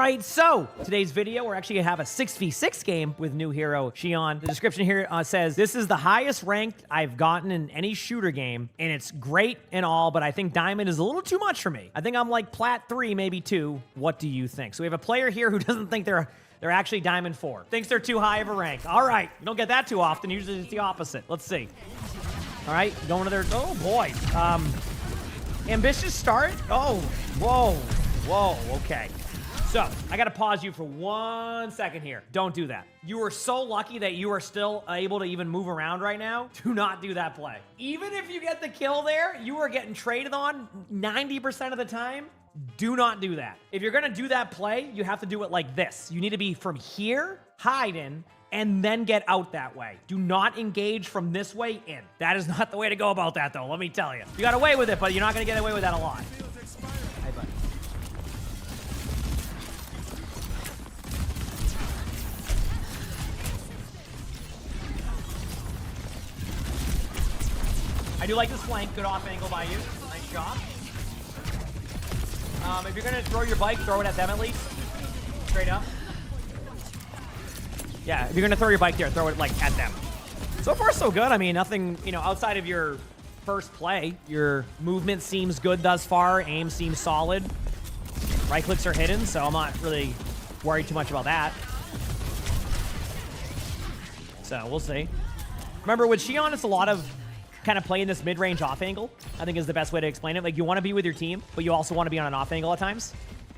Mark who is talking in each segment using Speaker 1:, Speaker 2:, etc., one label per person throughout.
Speaker 1: right, so today's video, we're actually gonna have a 6v6 game with new hero Shion. The description here says, this is the highest ranked I've gotten in any shooter game, and it's great and all, but I think Diamond is a little too much for me. I think I'm like Plat 3, maybe 2. What do you think? So we have a player here who doesn't think they're actually Diamond 4. Thinks they're too high of a rank. All right, you don't get that too often. Usually it's the opposite. Let's see. All right, going to their, oh boy. Ambitious start. Oh, whoa, okay. So, I gotta pause you for 1 second here. Don't do that. You are so lucky that you are still able to even move around right now. Do not do that play. Even if you get the kill there, you are getting traded on 90% of the time. Do not do that. If you're gonna do that play, you have to do it like this. You need to be from here, hide in, and then get out that way. Do not engage from this way in. That is not the way to go about that, though, let me tell you. You got away with it, but you're not gonna get away with that a lot. Hey, buddy. I do like this flank. Good off angle by you. Nice job. If you're gonna throw your bike, throw it at them at least. Straight up. Yeah, if you're gonna throw your bike there, throw it like at them. So far, so good. I mean, nothing, you know, outside of your first play, your movement seems good thus far. Aim seems solid. Right clicks are hidden, so I'm not really worried too much about that. So we'll see. Remember, with Shion, it's a lot of kind of playing this mid-range off angle, I think is the best way to explain it. Like, you want to be with your team, but you also want to be on an off angle at times.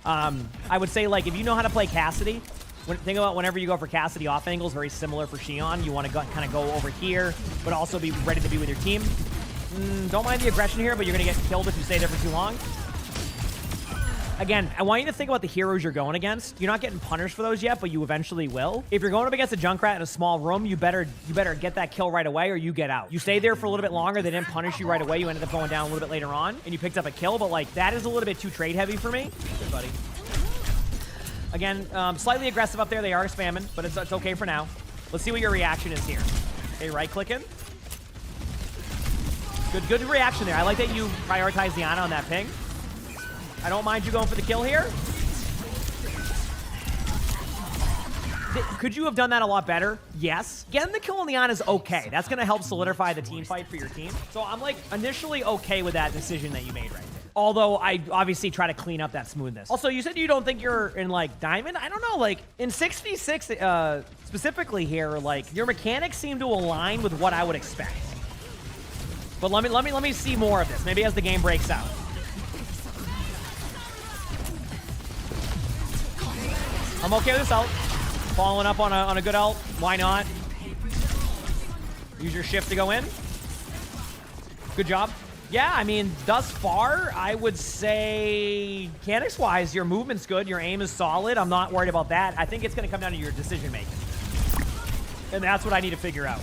Speaker 1: I would say, like, if you know how to play Cassidy, think about whenever you go for Cassidy off angles, very similar for Shion. You want to kind of go over here, but also be ready to be with your team. Don't mind the aggression here, but you're going to get killed if you stay there for too long. Again, I want you to think about the heroes you're going against. You're not getting punished for those yet, but you eventually will. If you're going up against a Junkrat in a small room, you better get that kill right away or you get out. You stay there for a little bit longer, they didn't punish you right away, you ended up going down a little bit later on, and you picked up a kill, but like, that is a little bit too trade heavy for me. Good, buddy. Again, slightly aggressive up there, they are spamming, but it's okay for now. Let's see what your reaction is here. Okay, right clicking. Good reaction there. I like that you prioritize the Ana on that ping. I don't mind you going for the kill here. Could you have done that a lot better? Yes. Getting the kill on the Ana is okay. That's going to help solidify the team fight for your team. So I'm like initially okay with that decision that you made right there. Although I obviously try to clean up that smoothness. Also, you said you don't think you're in like Diamond. I don't know, like in 6v6 specifically here, like your mechanics seem to align with what I would expect. But let me see more of this. Maybe as the game breaks out. I'm okay with this ult. Following up on a good ult. Why not? Use your shift to go in. Good job. Yeah, I mean, thus far, I would say mechanics-wise, your movement's good. Your aim is solid. I'm not worried about that. I think it's going to come down to your decision-making. And that's what I need to figure out.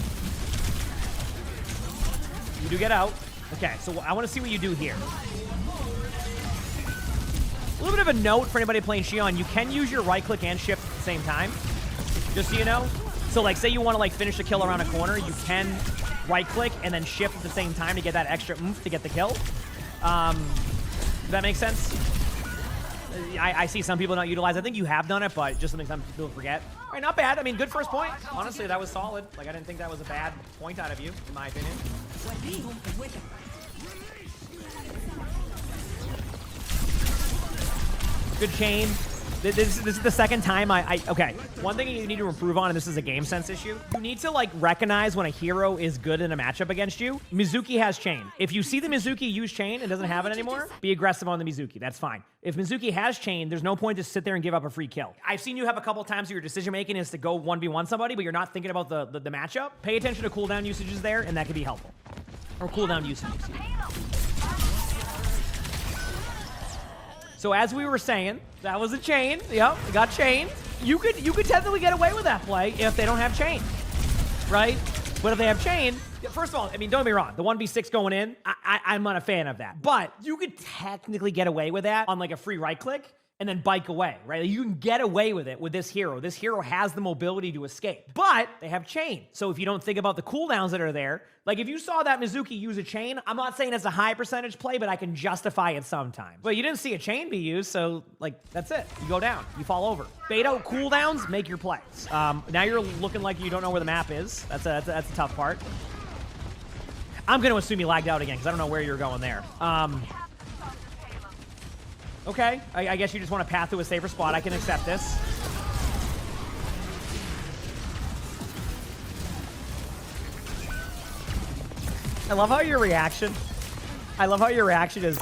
Speaker 1: You do get out. Okay, so I want to see what you do here. A little bit of a note for anybody playing Shion, you can use your right click and shift at the same time, just so you know. So like, say you want to like finish a kill around a corner, you can right click and then shift at the same time to get that extra oomph to get the kill. Does that make sense? I see some people not utilize. I think you have done it, but just something some people forget. All right, not bad. I mean, good first point. Honestly, that was solid. Like, I didn't think that was a bad point out of you, in my opinion. Good chain. This is the second time okay. One thing you need to improve on, and this is a game sense issue, you need to like recognize when a hero is good in a matchup against you. Mizuki has chain. If you see the Mizuki use chain and doesn't have it anymore, be aggressive on the Mizuki. That's fine. If Mizuki has chain, there's no point to sit there and give up a free kill. I've seen you have a couple times where your decision making is to go 1v1 somebody, but you're not thinking about the matchup. Pay attention to cooldown usages there, and that could be helpful. Or cooldown usage. So as we were saying, that was a chain. Yep, it got chained. You could technically get away with that play if they don't have chain, right? But if they have chain, first of all, I mean, don't get me wrong. The 1v6 going in, I'm not a fan of that. But you could technically get away with that on like a free right click and then bike away, right? You can get away with it with this hero. This hero has the mobility to escape, but they have chain. So if you don't think about the cooldowns that are there, like if you saw that Mizuki use a chain, I'm not saying it's a high percentage play, but I can justify it sometimes. But you didn't see a chain be used, so like that's it. You go down, you fall over. Bait out cooldowns, make your plays. Now you're looking like you don't know where the map is. That's a tough part. I'm going to assume you lagged out again because I don't know where you're going there. Okay, I guess you just want to path to a safer spot. I can accept this. I love how your reaction is,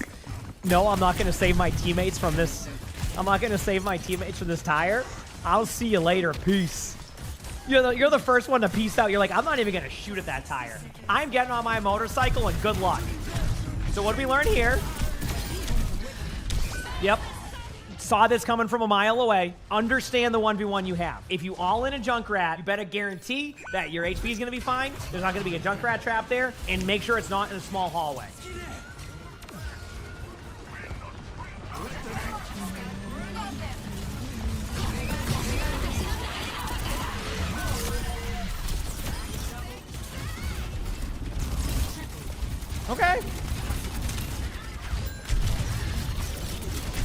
Speaker 1: no, I'm not going to save my teammates from this. I'm not going to save my teammates from this tire. I'll see you later. Peace. You're the first one to peace out. You're like, I'm not even going to shoot at that tire. I'm getting on my motorcycle and good luck. So what did we learn here? Yep. Saw this coming from a mile away. Understand the 1v1 you have. If you all in a Junkrat, you better guarantee that your HP is going to be fine. There's not going to be a Junkrat trap there. And make sure it's not in a small hallway. Okay.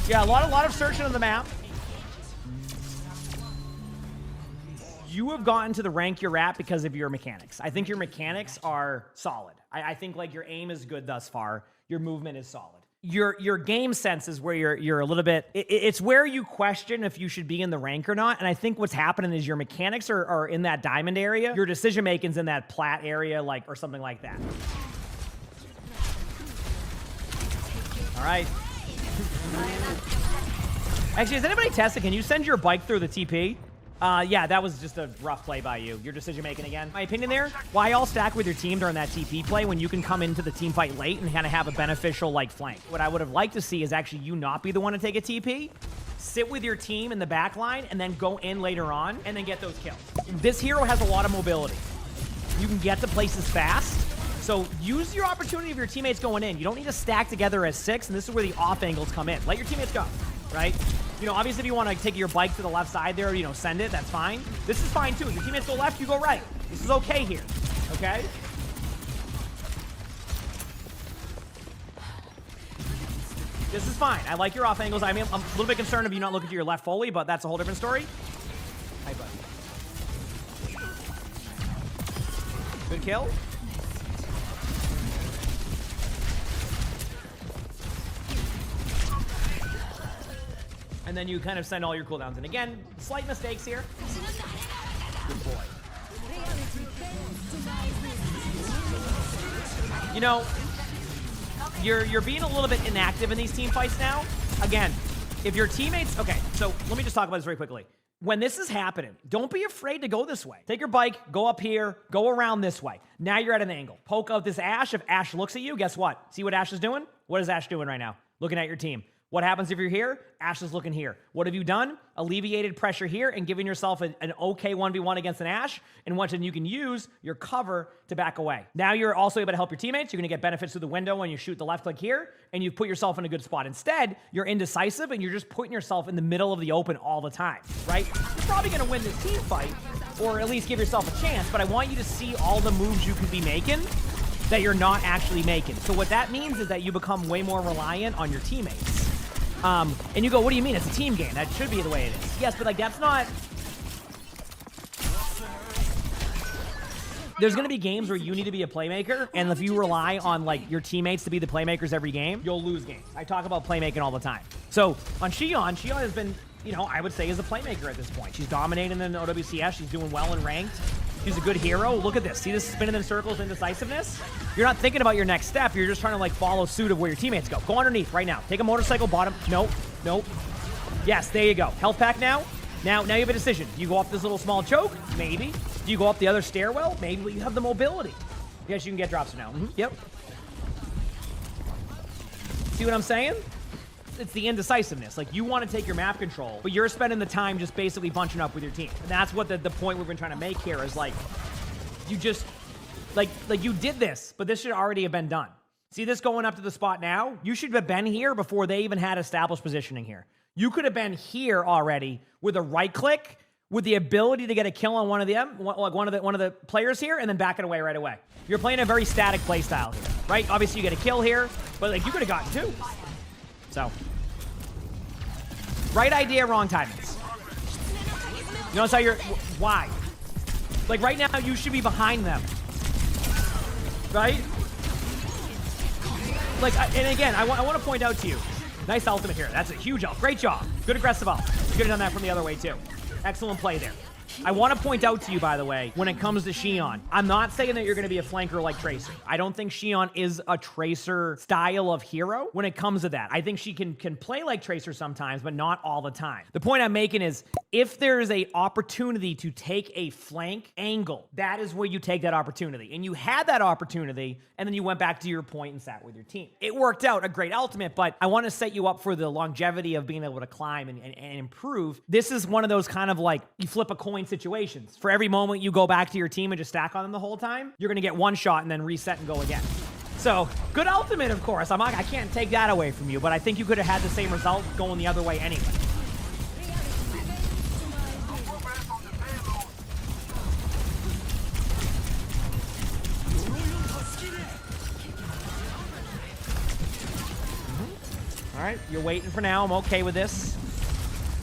Speaker 1: Yeah, a lot of searching on the map. You have gotten to the rank you're at because of your mechanics. I think your mechanics are solid. I think like your aim is good thus far. Your movement is solid. Your game sense is where you're a little bit. It's where you question if you should be in the rank or not. And I think what's happening is your mechanics are in that diamond area. Your decision making's in that plat area, like or something like that. All right. Actually, has anybody tested? Can you send your bike through the TP? Yeah, that was just a rough play by you. Your decision making again. My opinion there, why all stack with your team during that TP play when you can come into the team fight late and kind of have a beneficial like flank? What I would have liked to see is actually you not be the one to take a TP, sit with your team in the back line, and then go in later on and then get those kills. This hero has a lot of mobility. You can get to places fast. So use your opportunity of your teammates going in. You don't need to stack together as 6, and this is where the off angles come in. Let your teammates go, right? You know, obviously if you want to take your bike to the left side there, you know, send it, that's fine. This is fine too. If your teammates go left, you go right. This is okay here, okay? This is fine. I like your off angles. I mean, I'm a little bit concerned of you not looking to your left fully, but that's a whole different story. Hi, buddy. Good kill. And then you kind of send all your cooldowns in. Again, slight mistakes here. Good boy. You know, you're being a little bit inactive in these team fights now. Again, if your teammates... Okay, so let me just talk about this very quickly. When this is happening, don't be afraid to go this way. Take your bike, go up here, go around this way. Now you're at an angle. Poke out this Ashe. If Ashe looks at you, guess what? See what Ashe is doing? What is Ashe doing right now? Looking at your team. What happens if you're here? Ashe is looking here. What have you done? Alleviated pressure here and giving yourself an okay 1v1 against an Ashe, and once you can use your cover to back away. Now you're also able to help your teammates. You're going to get benefits through the window when you shoot the left click here, and you've put yourself in a good spot. Instead, you're indecisive, and you're just putting yourself in the middle of the open all the time, right? You're probably going to win this team fight, or at least give yourself a chance, but I want you to see all the moves you could be making that you're not actually making. So what that means is that you become way more reliant on your teammates. And you go, what do you mean? It's a team game. That should be the way it is. Yes, but like that's not... There's going to be games where you need to be a playmaker, and if you rely on like your teammates to be the playmakers every game, you'll lose games. I talk about playmaking all the time. So on Shion has been, you know, I would say is a playmaker at this point. She's dominating in OWCS. She's doing well in ranked. She's a good hero. Look at this. See this spinning in circles, indecisiveness? You're not thinking about your next step. You're just trying to like follow suit of where your teammates go. Go underneath right now. Take a motorcycle bottom. Nope. Nope. Yes, there you go. Health pack now. Now you have a decision. Do you go off this little small choke? Maybe. Do you go up the other stairwell? Maybe, but you have the mobility. Yes, you can get drops now. Yep. See what I'm saying? It's the indecisiveness. Like, you want to take your map control, but you're spending the time just basically bunching up with your team. And that's what the point we've been trying to make here is, like, you just, like you did this, but this should already have been done. See this going up to the spot now? You should have been here before they even had established positioning here. You could have been here already with a right click, with the ability to get a kill on one of them, like one of the players here, and then back it away right away. You're playing a very static playstyle here, right? Obviously, you get a kill here, but like you could have gotten two. So, right idea, wrong timings. You notice how you're why? Like right now, you should be behind them, right? Like, and again, I want to point out to you, nice ultimate here. That's a huge ult. Great job. Good aggressive ult. You could have done that from the other way too. Excellent play there. I want to point out to you, by the way, when it comes to Shion, I'm not saying that you're going to be a flanker like Tracer. I don't think Shion is a Tracer style of hero when it comes to that. I think she can play like Tracer sometimes, but not all the time. The point I'm making is, if there's a opportunity to take a flank angle, that is where you take that opportunity. And you had that opportunity, and then you went back to your point and sat with your team. It worked out, a great ultimate, but I want to set you up for the longevity of being able to climb and improve. This is one of those kind of like, you flip a coin situations. For every moment you go back to your team and just stack on them the whole time, you're going to get one shot and then reset and go again. So, good ultimate, of course. I can't take that away from you, but I think you could have had the same result going the other way anyway. All right, you're waiting for now. I'm okay with this.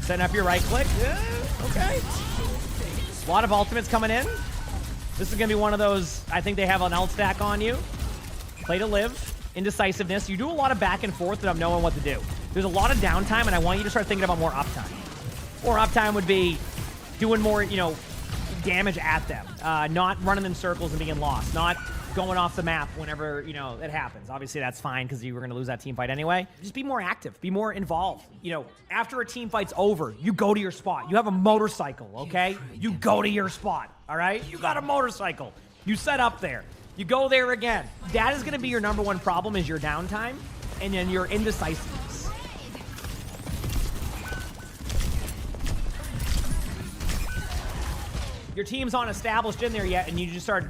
Speaker 1: Setting up your right click. Yeah, okay. A lot of ultimates coming in. This is going to be one of those, I think they have an ult stack on you. Play to live. Indecisiveness. You do a lot of back and forth without knowing what to do. There's a lot of downtime, and I want you to start thinking about more uptime. More uptime would be doing more, damage at them. Not running in circles and being lost. Not going off the map whenever, it happens. Obviously, that's fine because you were going to lose that team fight anyway. Just be more active. Be more involved. After a team fight's over, you go to your spot. You have a motorcycle, okay? You go to your spot, all right? You got a motorcycle. You set up there. You go there again. That is going to be your number one problem, is your downtime and then your indecisiveness. Your team's not established in there yet, and you just start...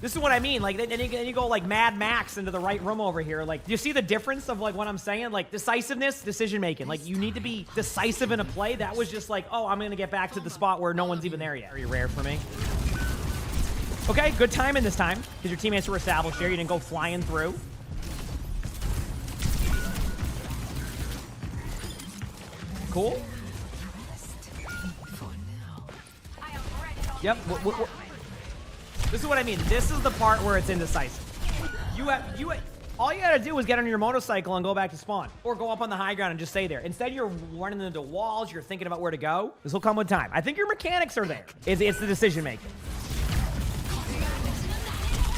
Speaker 1: This is what I mean. Like, then you go like Mad Max into the right room over here. Like, do you see the difference of like what I'm saying? Like, decisiveness, decision making. Like, you need to be decisive in a play. That was just like, oh, I'm gonna get back to the spot where no one's even there yet. Very rare for me. Okay, good timing this time because your teammates were established here. You didn't go flying through. Cool. Yep. This is what I mean. This is the part where it's indecisive. All you gotta do is get on your motorcycle and go back to spawn, or go up on the high ground and just stay there. Instead, you're running into walls. You're thinking about where to go. This will come with time. I think your mechanics are there. It's the decision making.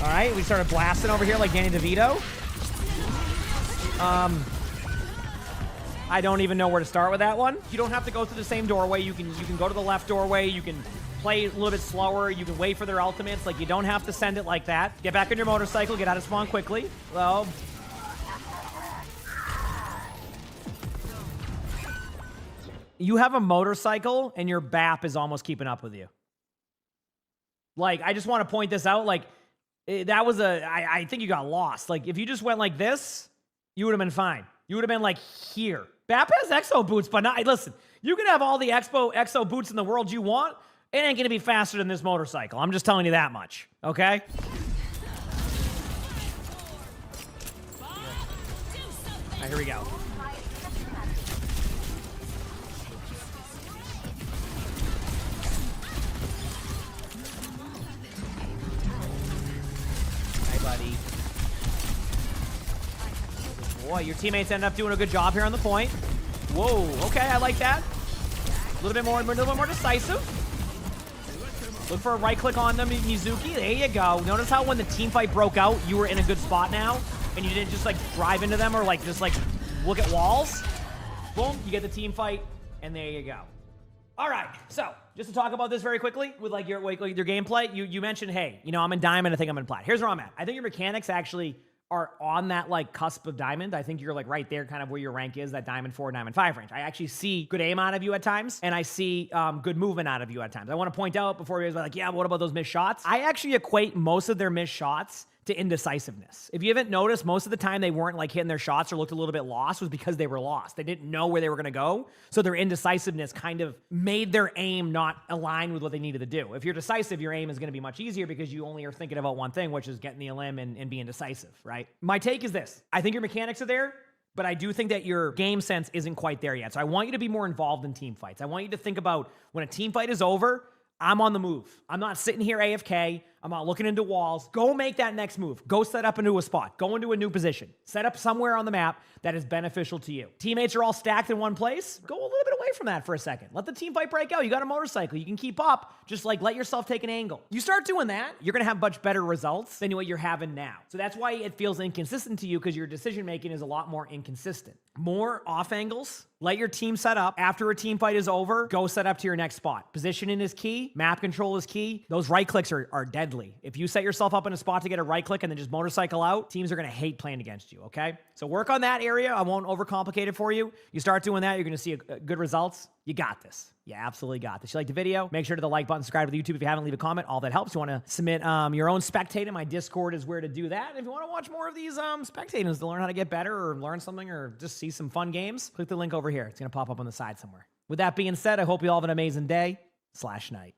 Speaker 1: All right, we started blasting over here like Danny DeVito. I don't even know where to start with that one. You don't have to go through the same doorway. You can go to the left doorway. You can play a little bit slower. You can wait for their ultimates. Like, you don't have to send it like that. Get back on your motorcycle. Get out of spawn quickly. Well, you have a motorcycle and your BAP is almost keeping up with you. Like, I just want to point this out. Like, that was I think you got lost. Like, if you just went like this, you would have been fine. You would have been like here. BAP has exo boots, but not, listen, you can have all the exo boots in the world you want. It ain't gonna be faster than this motorcycle. I'm just telling you that much, okay? All right, here we go. Hey, buddy. Boy, your teammates end up doing a good job here on the point. Whoa, okay, I like that. A little bit more decisive. Look for a right click on them, Mizuki. There you go. Notice how when the team fight broke out, you were in a good spot now, and you didn't just like drive into them or like just like look at walls. Boom, you get the team fight, and there you go. All right, so just to talk about this very quickly with like your gameplay, you mentioned, hey, I'm in diamond. I think I'm in plat. Here's where I'm at. I think your mechanics actually are on that like cusp of diamond. I think you're like right there, kind of where your rank is, that diamond 4, diamond 5 range. I actually see good aim out of you at times, and I see good movement out of you at times. I want to point out before you guys are like, yeah, what about those missed shots? I actually equate most of their missed shots to indecisiveness. If you haven't noticed, most of the time they weren't like hitting their shots or looked a little bit lost was because they were lost. They didn't know where they were going to go. So their indecisiveness kind of made their aim not align with what they needed to do. If you're decisive, your aim is going to be much easier because you only are thinking about one thing, which is getting the limb and being decisive, right? My take is this. I think your mechanics are there, but I do think that your game sense isn't quite there yet. So I want you to be more involved in team fights. I want you to think about when a team fight is over, I'm on the move. I'm not sitting here AFK. I'm not looking into walls. Go make that next move. Go set up into a spot. Go into a new position. Set up somewhere on the map that is beneficial to you. Teammates are all stacked in one place. Go a little bit away from that for a second. Let the team fight break out. You got a motorcycle. You can keep up. Just like let yourself take an angle. You start doing that, you're going to have much better results than what you're having now. So that's why it feels inconsistent to you, because your decision making is a lot more inconsistent. More off angles. Let your team set up. After a team fight is over, go set up to your next spot. Positioning is key. Map control is key. Those right clicks are deadly. If you set yourself up in a spot to get a right click and then just motorcycle out, teams are going to hate playing against you, okay? So work on that area. I won't overcomplicate it for you. You start doing that, you're going to see good results. You got this. You absolutely got this. You like the video? Make sure to the like button, subscribe to the YouTube if you haven't, leave a comment. All that helps. You want to submit your own spectating. My Discord is where to do that. And if you want to watch more of these spectatings to learn how to get better or learn something or just see some fun games, click the link over here. It's going to pop up on the side somewhere. With that being said, I hope you all have an amazing day/night.